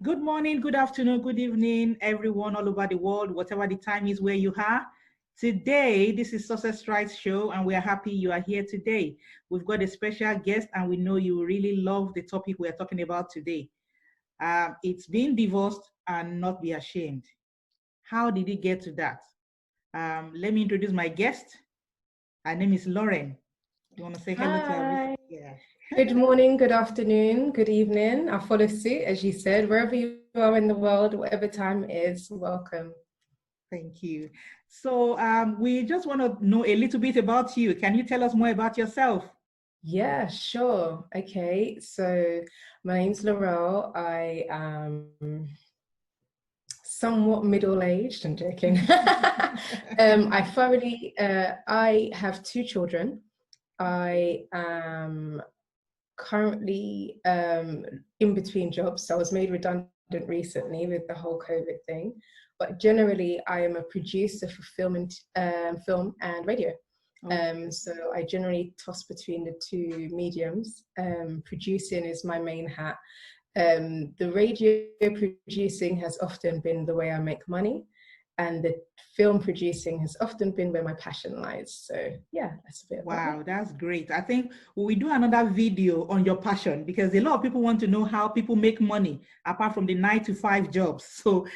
Good morning, good afternoon, good evening, everyone all over the world, whatever the time is where you are. Today, this is Success Strides Show, and we are happy you are here today. We've got a special guest, and we know you really love the topic we are talking about today. It's being divorced and not be ashamed. How did it get to that? Let me introduce my guest. Her name is Laurelle. You want to say hello to everyone? Yeah. Good morning, good afternoon, good evening. I follow suit, as you said, wherever you are in the world, whatever time it is, welcome. Thank you. So we just want to know a little bit about you. Can you tell us more about yourself? Yeah, sure. Okay, so my name's Laurelle. I am somewhat middle-aged, I'm joking. I have 2 children. I am currently in between jobs. So I was made redundant recently with the whole COVID thing, but generally I am a producer for film and radio. So I generally toss between the 2 mediums. Producing is my main hat. The radio producing has often been the way I make money, and the film producing has often been where my passion lies. So yeah, that's a bit. Wow, that's great. I think we do another video on your passion, because a lot of people want to know how people make money apart from the 9-to-5 jobs. So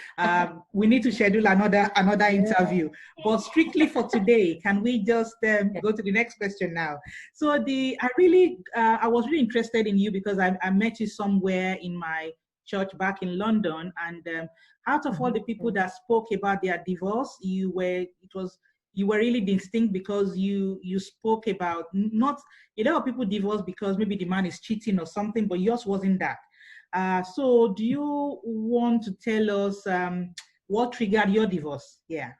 we need to schedule another interview. But strictly for today, can we just go to the next question now? So I was really interested in you because I met you somewhere in my church back in London, and out of all the people that spoke about their divorce, you were really distinct because you spoke about, not a lot of people divorce because maybe the man is cheating or something, but yours wasn't that. So do you want to tell us what triggered your divorce? Yeah,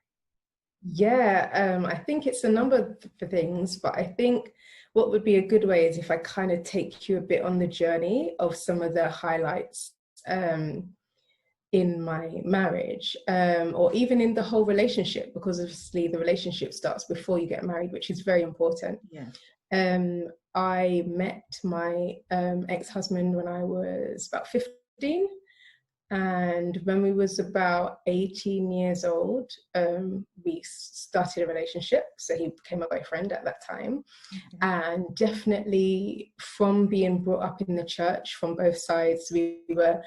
I think it's a number of things, but I think what would be a good way is if I kind of take you a bit on the journey of some of the highlights in my marriage, or even in the whole relationship, because obviously the relationship starts before you get married, which is very important. Yeah. I met my ex-husband when I was about 15, and when we was about 18 years old, we started a relationship. So he became my boyfriend at that time. And definitely from being brought up in the church from both sides, we were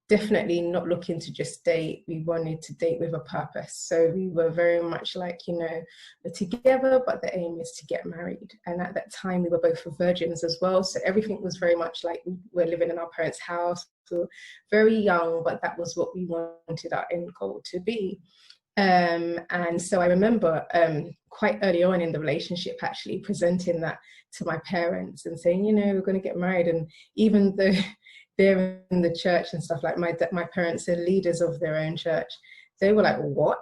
definitely not looking to just date. We wanted to date with a purpose. So we were very much like, we're together, but the aim is to get married. And at that time, we were both virgins as well. So everything was very much like we were living in our parents' house. So very young, but that was what we wanted our end goal to be. And so I remember quite early on in the relationship actually presenting that to my parents and saying, we're going to get married. And even though they're in the church and stuff, like my parents are leaders of their own church, they were like, what?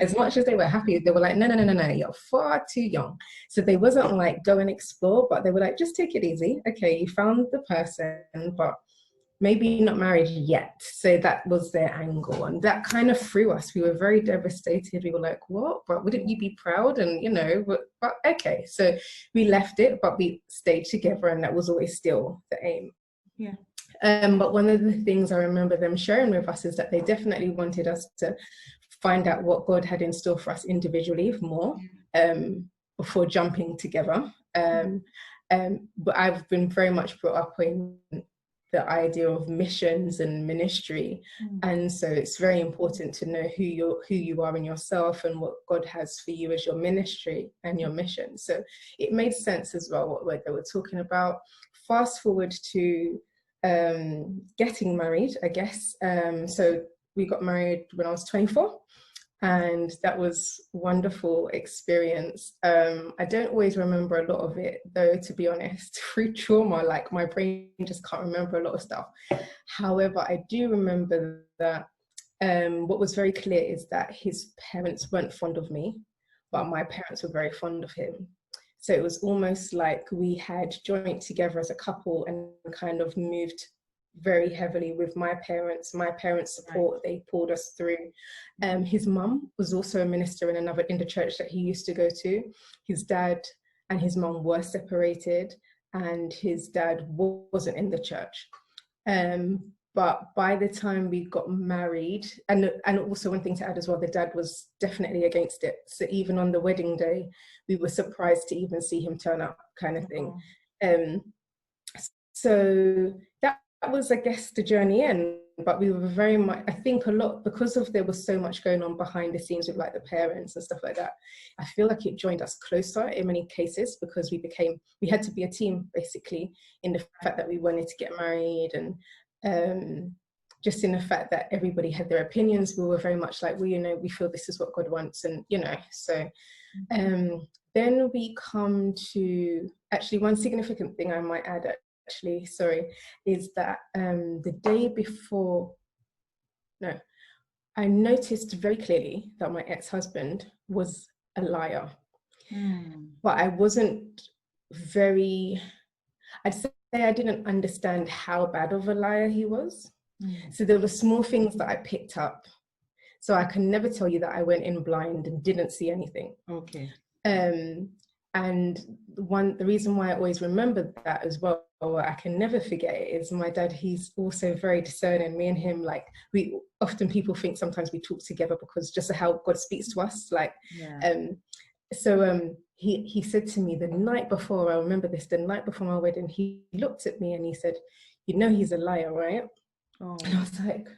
As much as they were happy, they were like, no, you're far too young. So they wasn't like, go and explore, but they were like, just take it easy. Okay, you found the person, but maybe not married yet. So that was their angle, and that kind of threw us. We were very devastated. We were like, what? But wouldn't you be proud? And but okay. So we left it, but we stayed together, and that was always still the aim. Yeah. But one of the things I remember them sharing with us is that they definitely wanted us to find out what God had in store for us individually more, before jumping together. But I've been very much brought up in the idea of missions and ministry, and so it's very important to know who you are in yourself and what God has for you as your ministry and your mission. So it made sense as well what they were talking about. Fast forward to getting married, I guess. So we got married when I was 24. And that was a wonderful experience. I don't always remember a lot of it, though, to be honest. Through trauma, like, my brain just can't remember a lot of stuff. However, I do remember that what was very clear is that his parents weren't fond of me, but my parents were very fond of him. So it was almost like we had joined together as a couple and kind of moved very heavily with my parents' support. They pulled us through. His mum was also a minister in the church that he used to go to. His dad and his mum were separated, and his dad wasn't in the church. But by the time we got married, and also one thing to add as well, the dad was definitely against it. So even on the wedding day, we were surprised to even see him turn up, kind of thing. So that was, I guess, the journey in. But we were very much, I think, a lot, because of there was so much going on behind the scenes with, like, the parents and stuff like that. I feel like it joined us closer in many cases, because we had to be a team, basically, in the fact that we wanted to get married, and just in the fact that everybody had their opinions. We were very much like, well, you know, we feel this is what God wants, and, you know, so then we come to, actually, one significant thing I might add, is that the day before, I noticed very clearly that my ex-husband was a liar. But I wasn't I'd say I didn't understand how bad of a liar he was. So there were small things that I picked up. So I can never tell you that I went in blind and didn't see anything. Okay. And the reason why I always remember that as well, or I can never forget it, is my dad. He's also very discerning. Me and him, like, people think sometimes we talk together because just how God speaks to us, like, he said to me the night before, I remember this, the night before my wedding, he looked at me and he said, "You know he's a liar, right?" And I was like,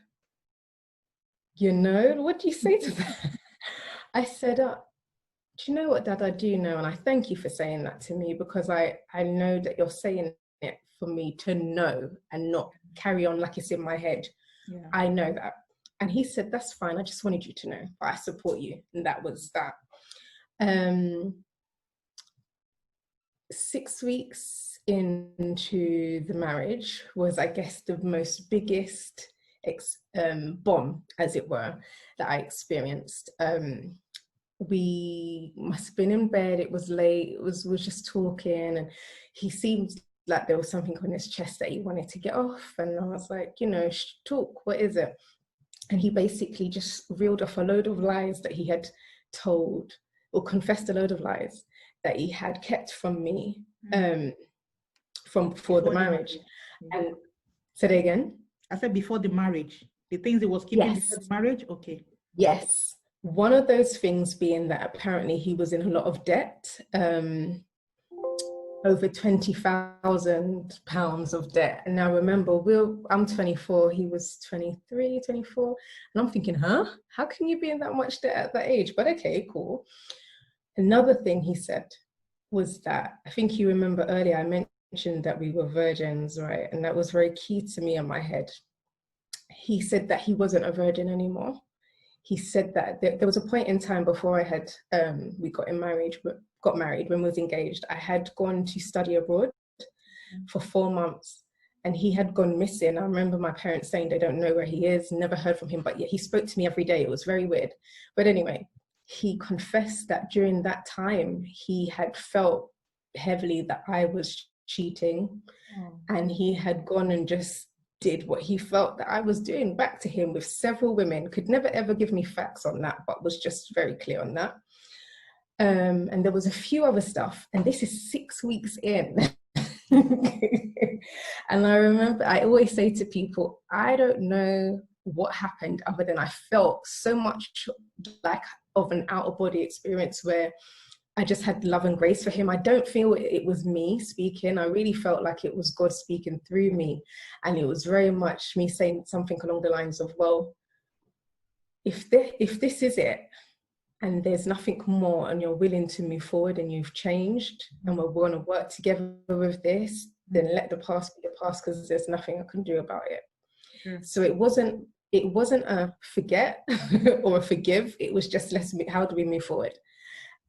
"You know, what do you say to that?" I said, "Do you know what, Dad? I do know, and I thank you for saying that to me, because I know that you're saying it for me to know and not carry on like it's in my head. I know that." And he said, "That's fine. I just wanted you to know, but I support you." And that was that. 6 weeks into the marriage was, I guess, the most biggest bomb, as it were, that I experienced. We must have been in bed. It was late. We was just talking, and he seemed like there was something on his chest that he wanted to get off. And I was like, you know, talk. What is it? And he basically just reeled off a load of lies that he had told, or confessed a load of lies that he had kept from me from before the marriage. And say it again. I said before the marriage. The things he was keeping before the marriage? Okay. Yes. One of those things being that apparently he was in a lot of debt, over £20,000 of debt. And now remember, I'm 24, he was 23, 24. And I'm thinking, how can you be in that much debt at that age? But okay, cool. Another thing he said was that, I think you remember earlier, I mentioned that we were virgins, right? And that was very key to me in my head. He said that he wasn't a virgin anymore. He said that there was a point in time before I had, we got married, when we was engaged, I had gone to study abroad for 4 months, and he had gone missing. I remember my parents saying they don't know where he is, never heard from him, but yet he spoke to me every day. It was very weird. But anyway, he confessed that during that time, he had felt heavily that I was cheating, and he had gone and just did what he felt that I was doing back to him with several women. Could never ever give me facts on that, but was just very clear on that. And there was a few other stuff, and this is 6 weeks in. And I remember, I always say to people, I don't know what happened, other than I felt so much like of an out-of-body experience where I just had love and grace for him. I don't feel it was me speaking. I really felt like it was God speaking through me. And it was very much me saying something along the lines of, well, if this is it, and there's nothing more, and you're willing to move forward and you've changed, and we're going to work together with this, then let the past be the past, because there's nothing I can do about it. Sure. So it wasn't a forget or a forgive. It was just, how do we move forward?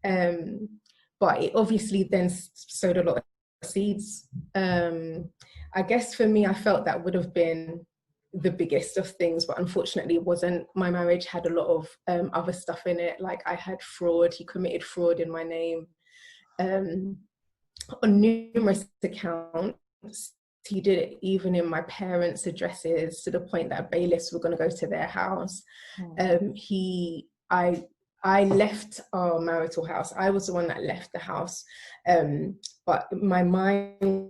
But it obviously then sowed a lot of seeds. I guess for me, I felt that would have been the biggest of things, but unfortunately it wasn't. My marriage had a lot of other stuff in it. Like, I had fraud. He committed fraud in my name on numerous accounts. He did it even in my parents' addresses, to the point that bailiffs were going to go to their house. I left our marital house. I was the one that left the house. But my mind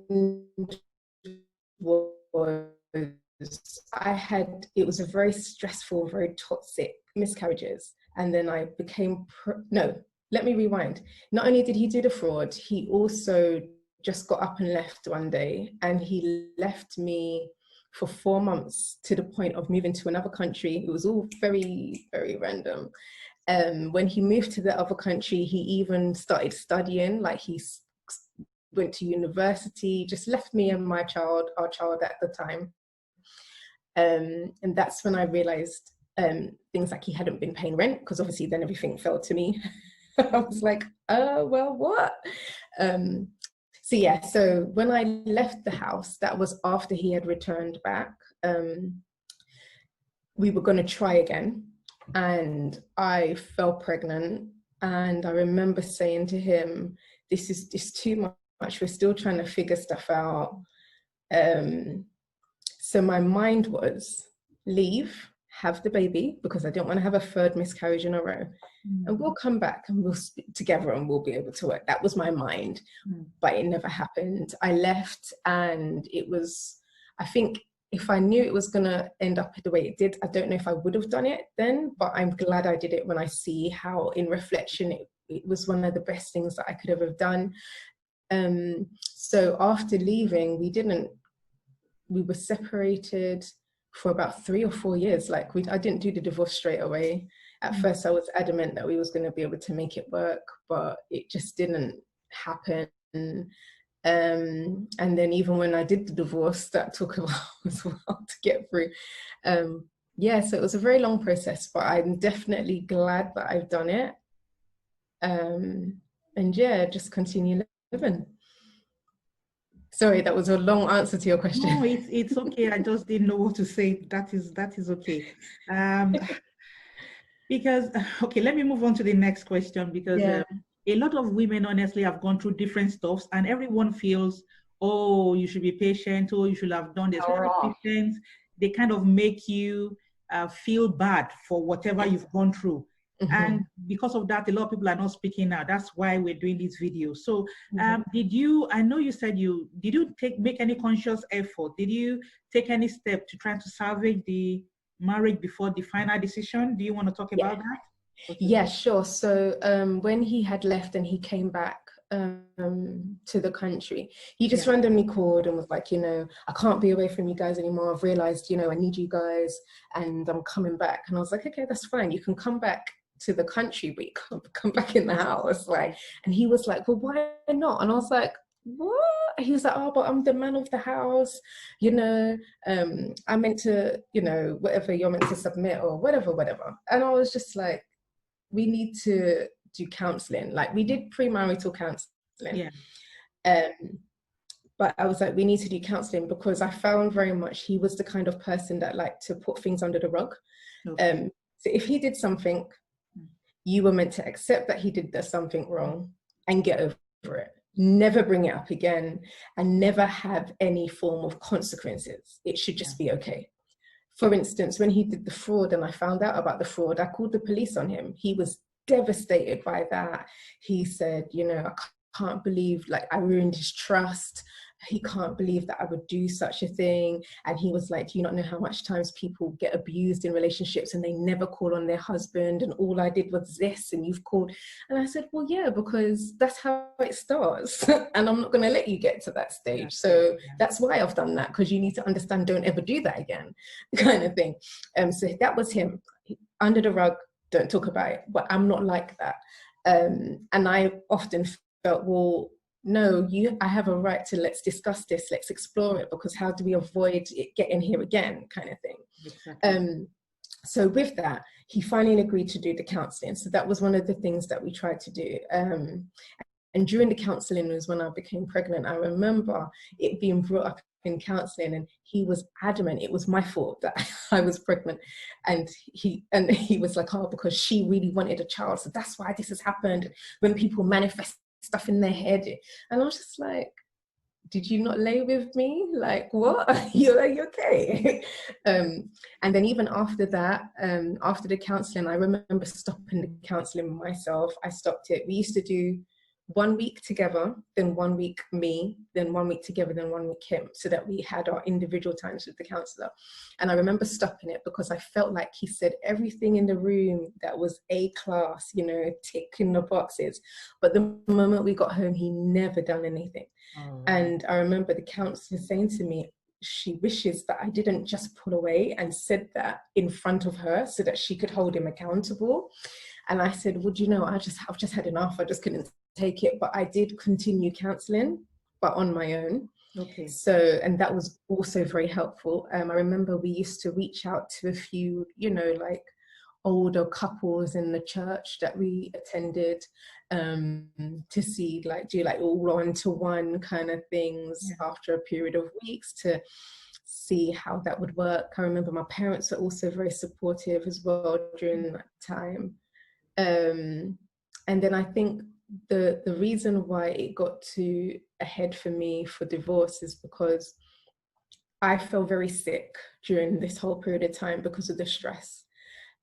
was, it was a very stressful, very toxic miscarriages. And then I became, let me rewind. Not only did he do the fraud, he also just got up and left one day, and he left me for 4 months, to the point of moving to another country. It was all very, very random. When he moved to the other country, he even started studying. Like, he went to university, just left me and our child at the time. And that's when I realized things like he hadn't been paying rent, because obviously then everything fell to me. I was like, well, what? So yeah, so when I left the house, that was after he had returned back. We were going to try again, and I fell pregnant. And I remember saying to him, this is too much. We're still trying to figure stuff out. So my mind was, leave, have the baby, because I didn't want to have a third miscarriage in a row. And we'll come back and we'll speak together and we'll be able to work. That was my mind, but it never happened. I left, and it was, I think if I knew it was going to end up the way it did, I don't know if I would have done it then, but I'm glad I did it when I see how, in reflection, it was one of the best things that I could ever have done. So after leaving, we were separated for about 3 or 4 years. Like, I didn't do the divorce straight away. At first, I was adamant that we was going to be able to make it work, but it just didn't happen. And then even when I did the divorce, that took a while as well to get through. Yeah, so it was a very long process, but I'm definitely glad that I've done it. And yeah, just continue living. Sorry, that was a long answer to your question. No, it's okay. I just didn't know what to say. That is okay. Because, okay, let me move on to the next question, because a lot of women honestly have gone through different stuffs, and everyone feels, oh, you should be patient, or you should have done this. They kind of make you feel bad for whatever you've gone through. And because of that, a lot of people are not speaking now. That's why we're doing this video. So I know you said did you make any conscious effort? Did you take any step to try to salvage the marriage before the final decision? Do you want to talk about that? Okay. Yeah, sure. So when he had left and he came back to the country, he just randomly called and was like, I can't be away from you guys anymore. I've realized, I need you guys and I'm coming back. And I was like, okay, that's fine. You can come back to the country, but you can't come back in the house. Like, and he was like, well, why not? And I was like, what? He was like, oh, but I'm the man of the house, I meant to, whatever you're meant to submit or whatever. And I was just like, we need to do counselling. Like, we did premarital counselling. But I was like, we need to do counselling, because I found very much he was the kind of person that liked to put things under the rug. So if he did something, you were meant to accept that he did something wrong and get over it. Never bring it up again, and never have any form of consequences. It should just be okay. For instance, when he did the fraud and I found out about the fraud, I called the police on him. He was devastated by that. He said, I can't believe, like, I ruined his trust. he can't believe that I would do such a thing. And he was like, do you not know how much times people get abused in relationships and they never call on their husband, and all I did was this and you've called? And I said, well, yeah, because that's how it starts. And I'm not going to let you get to that stage. So that's why I've done that, because you need to understand, don't ever do that again, kind of thing. So that was him. Under the rug, don't talk about it. But I'm not like that. And I often felt, well, no, I have a right to, let's discuss this, let's explore it, because how do we avoid it getting here again, kind of thing. Exactly. So with that, he finally agreed to do the counselling. So that was one of the things that we tried to do. And during the counselling was when I became pregnant. I remember it being brought up in counselling, and he was adamant it was my fault that I was pregnant. And he was like, oh, because she really wanted a child, so that's why this has happened. When people manifest stuff in their head, and I was just like, did you not lay with me? Like, what? You're like, okay. And then even after that, after the counselling, I remember stopping the counselling myself. I stopped it. We used to do 1 week together, then 1 week me, then 1 week together, then 1 week him, so that we had our individual times with the counsellor. And I remember stopping it because I felt like he said everything in the room that was A class, you know, ticking the boxes. But the moment we got home, he never done anything. Oh. And I remember the counsellor saying to me, she wishes that I didn't just pull away and said that in front of her so that she could hold him accountable. And I said, well, you know, I've just had enough. I just couldn't take it. But I did continue counselling, but on my own. Okay. So, and that was also very helpful. I remember we used to reach out to a few, you know, like older couples in the church that we attended, to see, like, do like all one-to-one kind of things after a period of weeks, to see how that would work. I remember my parents were also very supportive as well during that time. And then I think the reason why it got to a head for me for divorce is because I felt very sick during this whole period of time because of the stress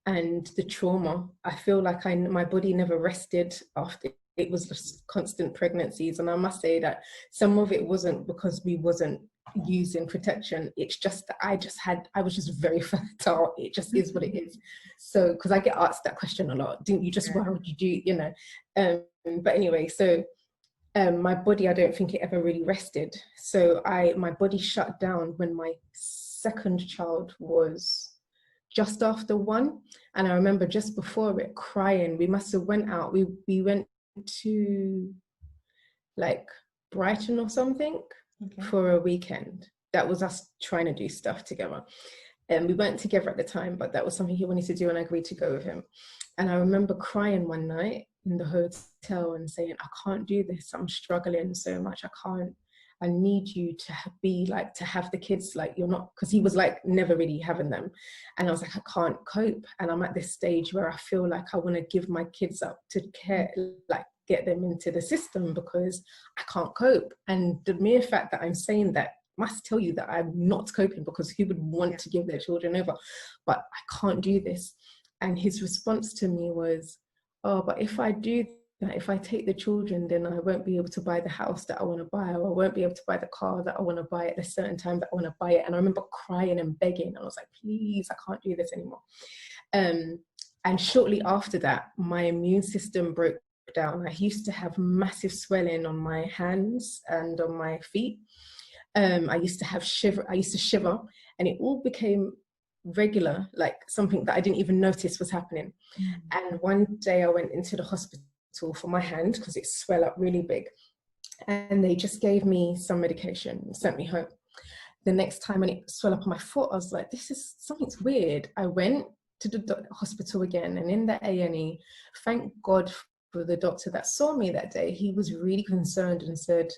and the trauma. I feel like my body never rested after. It was just constant pregnancies. And I must say that some of it wasn't because we wasn't using protection. It's just that I was just very fertile. It just is what it is. So, because I get asked that question a lot, didn't you just, why would you do, you know? But anyway, so my body, I don't think it ever really rested. So my body shut down when my second child was just after 1. And I remember just before it, crying. We must have went out. We went to like Brighton or something for a weekend. That was us trying to do stuff together. And we weren't together at the time, but that was something he wanted to do, and I agreed to go with him. And I remember crying one night in the hotel and saying, I can't do this. I'm struggling so much. I need you to be like, to have the kids, like, you're not, because he was like never really having them. And I was like, I can't cope. And I'm at this stage where I feel like I want to give my kids up to care, like get them into the system, because I can't cope. And the mere fact that I'm saying that must tell you that I'm not coping, because who would want to give their children over? But I can't do this. And his response to me was, oh, but if I do that, if I take the children, then I won't be able to buy the house that I want to buy, or I won't be able to buy the car that I want to buy at a certain time that I want to buy it. And I remember crying and begging. I was like, please, I can't do this anymore. And shortly after that, my immune system broke down. I used to have massive swelling on my hands and on my feet. I used to shiver, and it all became regular, like something that I didn't even notice was happening. And one day I went into the hospital for my hand because it swelled up really big, and they just gave me some medication and sent me home. The next time when it swelled up on my foot, I was like, something's weird. I went to the hospital again, and in the A&E, thank God for the doctor that saw me that day. He was really concerned and said,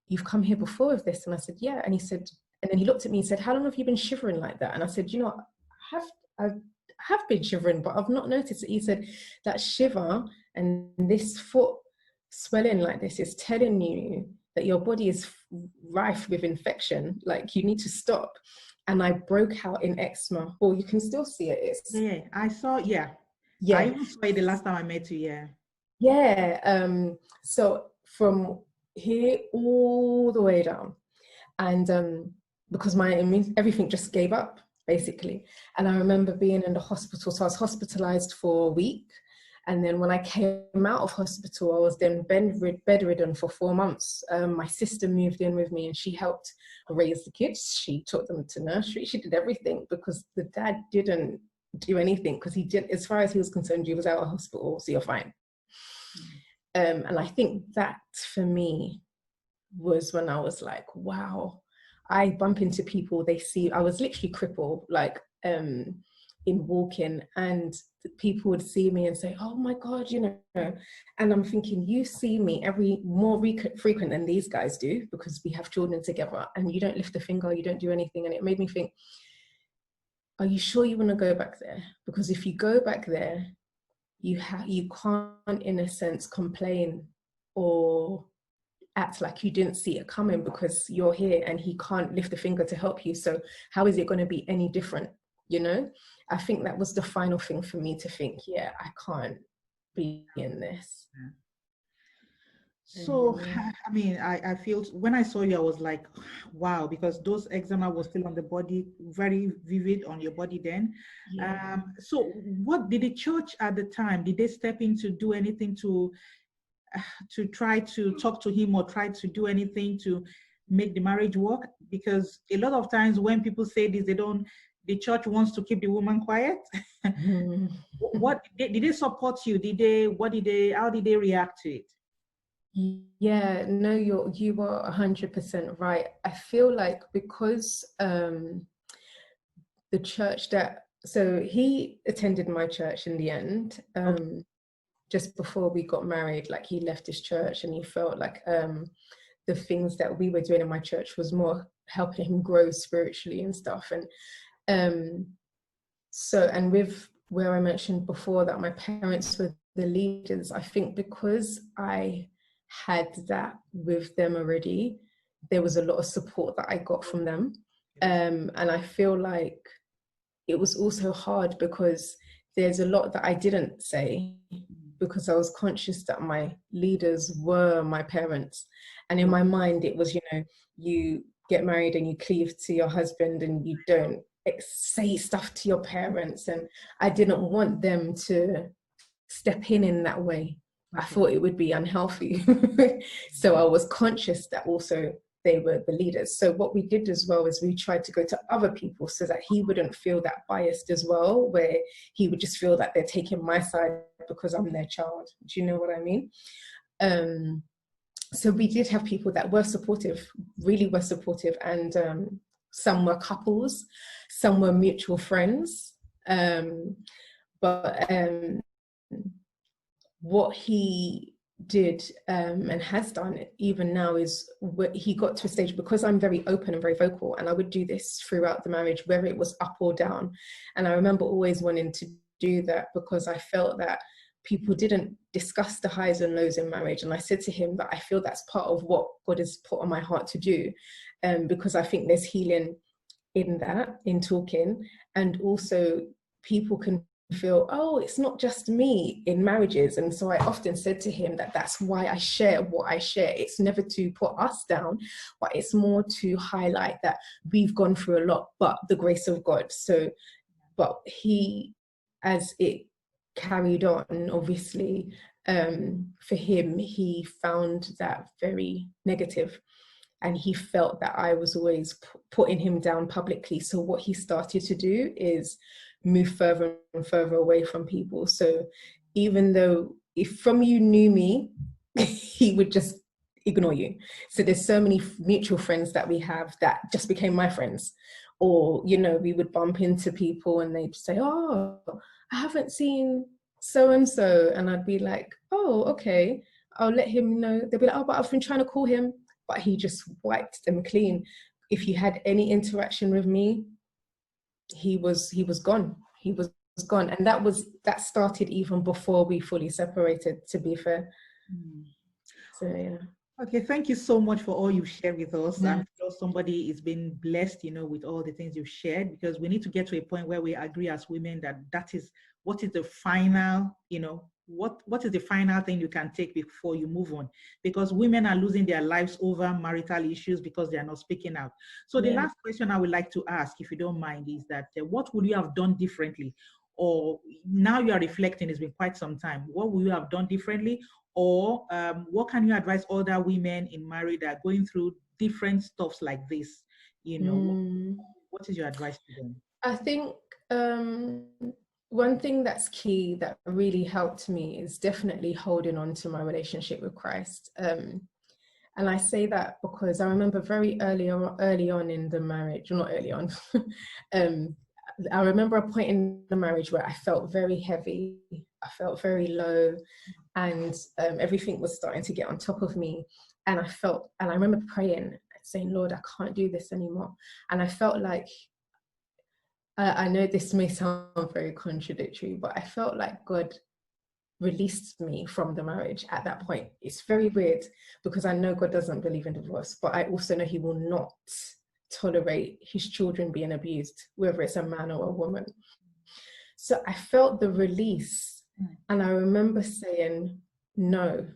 you've come here before with this? And I said, yeah. And he said, and then he looked at me and said, how long have you been shivering like that? And I said, you know, I have been shivering, but I've not noticed it. He said, that shiver and this foot swelling like this is telling you that your body is rife with infection. Like, you need to stop. And I broke out in eczema. Oh, you can still see it. I saw, I even saw it the last time I met you, so from here all the way down. And because everything just gave up, basically. And I remember being in the hospital. So I was hospitalized for a week. And then when I came out of hospital, I was then bedridden for 4 months. My sister moved in with me and she helped raise the kids. She took them to nursery. She did everything because the dad didn't do anything, because he did, as far as he was concerned, you was out of hospital, so you're fine. And I think that for me was when I was like, wow, I bump into people, they see, I was literally crippled, like in walking, and people would see me and say, oh my God, you know, and I'm thinking, you see me more frequent than these guys do, because we have children together, and you don't lift a finger, you don't do anything. And it made me think, are you sure you want to go back there? Because if you go back there, you can't, in a sense, complain or act like you didn't see it coming, because you're here and he can't lift a finger to help you. So how is it going to be any different? You know, I think that was the final thing for me to think, yeah, I can't be in this. So, I mean, I feel when I saw you, I was like, wow, because those eczema was still on the body, very vivid on your body then. Yeah. So what did the church at the time, did they step in to do anything to try to talk to him or try to do anything to make the marriage work? Because a lot of times when people say this, the church wants to keep the woman quiet. What did they support you? How did they react to it? Yeah, no, you were 100% right. I feel like because the church so he attended my church in the end, Okay. just before we got married. Like, he left his church and he felt like the things that we were doing in my church was more helping him grow spiritually and stuff. And so, and with where I mentioned before that my parents were the leaders, I think because I had that with them already, there was a lot of support that I got from them. And I feel like it was also hard because there's a lot that I didn't say, because I was conscious that my leaders were my parents. And in my mind, it was, you know, you get married and you cleave to your husband and you don't say stuff to your parents. And I didn't want them to step in that way. I thought it would be unhealthy. So I was conscious that also they were the leaders. So what we did as well is we tried to go to other people so that he wouldn't feel that biased as well, where he would just feel that they're taking my side because I'm their child. Do you know what I mean? So we did have people that were supportive, really were supportive, and some were couples, some were mutual friends. But what he did and has done even now is he got to a stage, because I'm very open and very vocal, and I would do this throughout the marriage, whether it was up or down. And I remember always wanting to do that because I felt that people didn't discuss the highs and lows in marriage. And I said to him that I feel that's part of what God has put on my heart to do, because I think there's healing in that, in talking. And also people can feel, oh, it's not just me in marriages. And so I often said to him that that's why I share what I share. It's never to put us down, but it's more to highlight that we've gone through a lot, but the grace of God. So, but he, as it carried on, obviously, for him, he found that very negative. And he felt that I was always putting him down publicly. So what he started to do is move further and further away from people. So even though if from you knew me, he would just ignore you. So there's so many mutual friends that we have that just became my friends. Or, you know, we would bump into people and they'd say, oh, I haven't seen so-and-so. And I'd be like, oh, okay, I'll let him know. They'd be like, oh, but I've been trying to call him. But he just wiped them clean. If he had any interaction with me, he was gone. He was gone. And that started even before we fully separated, to be fair. So yeah. Okay, thank you so much for all you've shared with us. I'm sure somebody is being blessed, you know, with all the things you've shared, because we need to get to a point where we agree as women that that is what is the final, you know, what is the final thing you can take before you move on? Because women are losing their lives over marital issues because they are not speaking out. So the last question I would like to ask, if you don't mind, is that what would you have done differently? Or now you are reflecting, it's been quite some time. What would you have done differently? Or what can you advise other women in marriage that are going through different stuffs like this? You know, what is your advice to them? I think one thing that's key that really helped me is definitely holding on to my relationship with Christ. And I say that because I remember very early on in the marriage, not early on, I remember a point in the marriage where I felt very heavy, I felt very low, and everything was starting to get on top of me. And I remember praying, saying, Lord, I can't do this anymore. And I felt like, I know this may sound very contradictory, but I felt like God released me from the marriage at that point. It's very weird because I know God doesn't believe in divorce, but I also know he will not tolerate his children being abused, whether it's a man or a woman. So I felt the release, and I remember saying, no.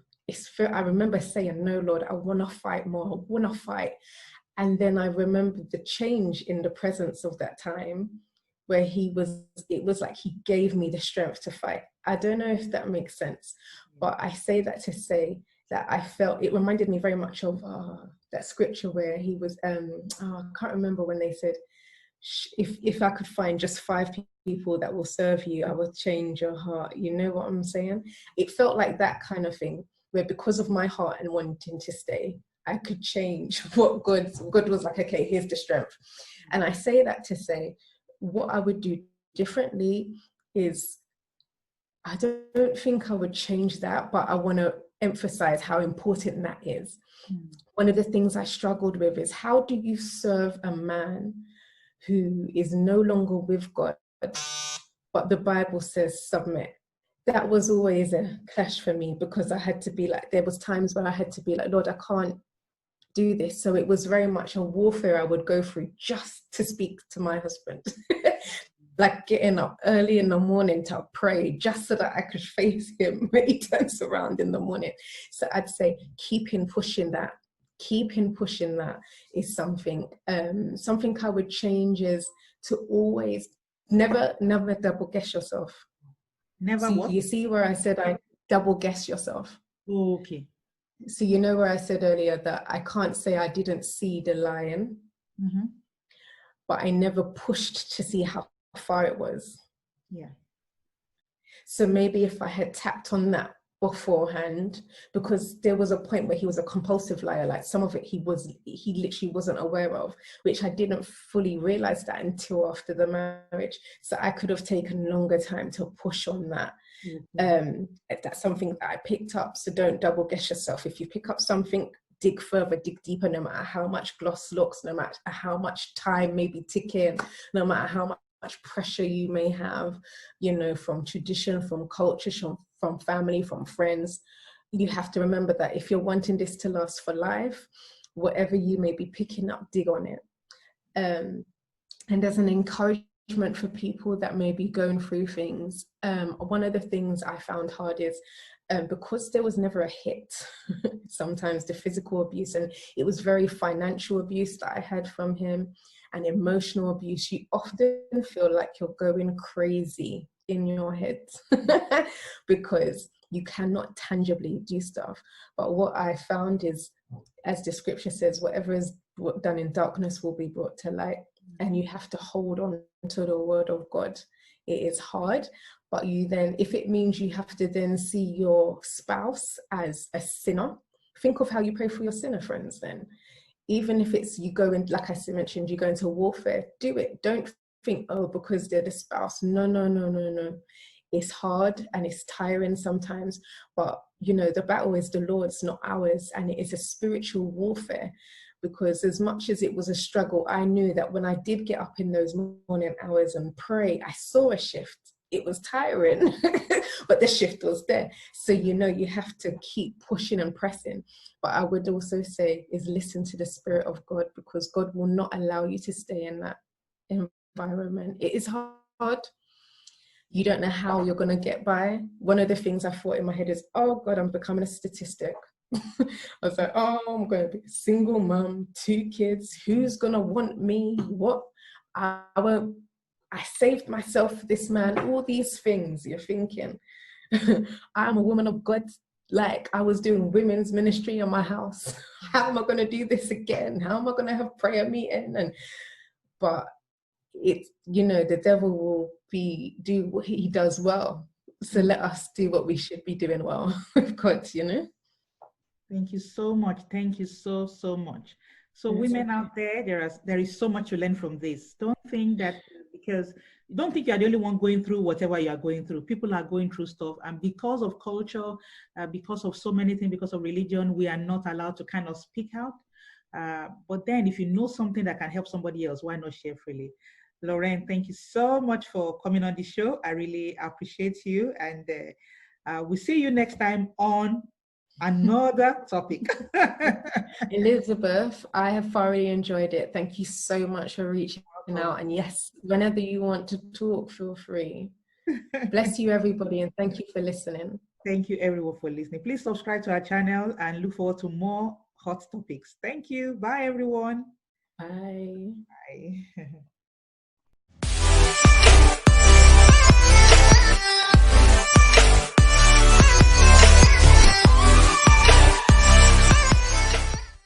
I remember saying, no, Lord, I want to fight more. I want to fight. And then I remembered the change in the presence of that time where it was like he gave me the strength to fight. I don't know if that makes sense, but I say that to say that I felt, it reminded me very much of that scripture where he was, I can't remember when they said, if I could find just 5 people that will serve you, I will change your heart. You know what I'm saying? It felt like that kind of thing, where because of my heart and wanting to stay, I could change what God was like, okay, here's the strength. And I say that to say, what I would do differently is, I don't think I would change that, but I want to emphasize how important that is. One of the things I struggled with is, how do you serve a man who is no longer with God, but the Bible says submit? That was always a clash for me, because I had to be like, there was times where I had to be like, Lord, I can't do this. So it was very much a warfare I would go through just to speak to my husband. Like getting up early in the morning to pray just so that I could face him when he turns around in the morning. So I'd say keeping pushing that is something. Something I would change is to always never double guess yourself. Never so what? You see where I said I double guess yourself? Okay. So you know where I said earlier that I can't say I didn't see the lion, but I never pushed to see how far it was. Yeah. So maybe if I had tapped on that beforehand, because there was a point where he was a compulsive liar, like some of it he literally wasn't aware of, which I didn't fully realize that until after the marriage. So I could have taken longer time to push on that. That's something that I picked up. So don't double guess yourself. If you pick up something, dig further, dig deeper, no matter how much gloss looks, no matter how much time may be ticking, no matter how much pressure you may have, you know, from tradition, from culture, from family, from friends. You have to remember that if you're wanting this to last for life, whatever you may be picking up, dig on it. And there's an encouragement for people that may be going through things. One of the things I found hard is, because there was never a hit, sometimes the physical abuse, and it was very financial abuse that I had from him, and emotional abuse, you often feel like you're going crazy in your head because you cannot tangibly do stuff. But what I found is, as the scripture says, whatever is done in darkness will be brought to light. And you have to hold on to the word of God. It is hard, but you then, if it means you have to then see your spouse as a sinner, think of how you pray for your sinner friends then. Even if it's you go in, like I mentioned, you go into warfare, do it. Don't think, oh, because they're the spouse. No. It's hard and it's tiring sometimes, but you know, the battle is the Lord's, not ours. And it is a spiritual warfare, because as much as it was a struggle, I knew that when I did get up in those morning hours and pray, I saw a shift. It was tiring, but the shift was there. So, you know, you have to keep pushing and pressing. But I would also say is listen to the Spirit of God, because God will not allow you to stay in that environment. It is hard, you don't know how you're going to get by. One of the things I thought in my head is, oh God, I'm becoming a statistic. I was like, oh, I'm going to be a single mom, 2 kids. Who's going to want me? What? I won't. I saved myself for this man. All these things you're thinking. I'm a woman of God. Like, I was doing women's ministry in my house. How am I going to do this again? How am I going to have prayer meeting? But it's, you know, the devil will do what he does well. So let us do what we should be doing well with God, you know. Thank you so much. Thank you so, so much. So women out there, there is so much to learn from this. Don't think that because don't think you're the only one going through whatever you are going through. People are going through stuff, and because of culture, because of so many things, because of religion, we are not allowed to kind of speak out. But then if you know something that can help somebody else, why not share freely? Laurelle, thank you so much for coming on the show. I really appreciate you, and we'll see you next time on another topic. Elizabeth, I have thoroughly enjoyed it. Thank you so much for reaching out. And yes, whenever you want to talk, feel free. Bless you, everybody, and thank you for listening. Thank you, everyone, for listening. Please subscribe to our channel and look forward to more hot topics. Thank you. Bye, everyone. Bye. Bye.